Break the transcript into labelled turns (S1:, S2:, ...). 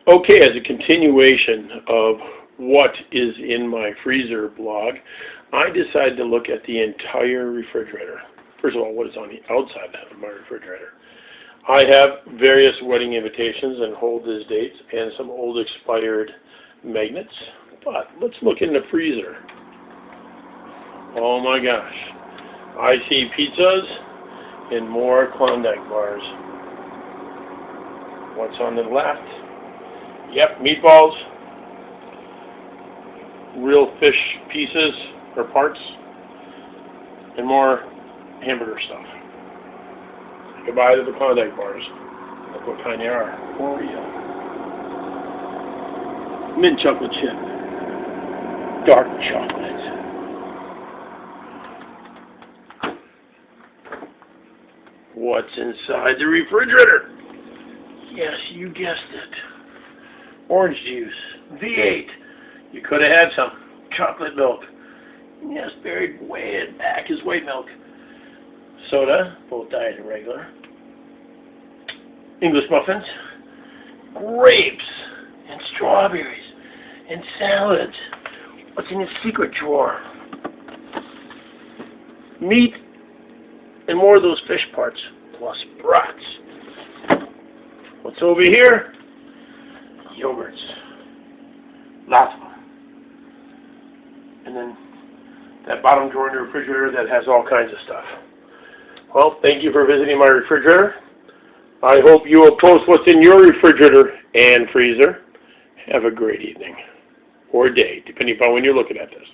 S1: Okay, as a continuation of what is in my freezer blog, I decided to look at the entire refrigerator. First of all, what is on the outside of my refrigerator. I have various wedding invitations and hold this dates and some old expired magnets, but let's look in the freezer. Oh my gosh, I see pizzas and more Klondike bars. What's on the left? Yep, meatballs, real fish pieces or parts, and more hamburger stuff. Goodbye to the Klondike bars. Look what kind they are. Oreo, mint chocolate chip, dark chocolate. What's inside the refrigerator? Yes, you guessed it. Orange juice, V8. You could have had some. Chocolate milk. Yes, buried way in back is white milk. Soda, both diet and regular. English muffins. Grapes and strawberries and salads. What's in the secret drawer? Meat and more of those fish parts, plus brats. What's over here? Yogurts. Lots of them. And then that bottom drawer in the refrigerator that has all kinds of stuff. Well, thank you for visiting my refrigerator. I hope you will post what's in your refrigerator and freezer. Have a great evening or day, depending upon when you're looking at this.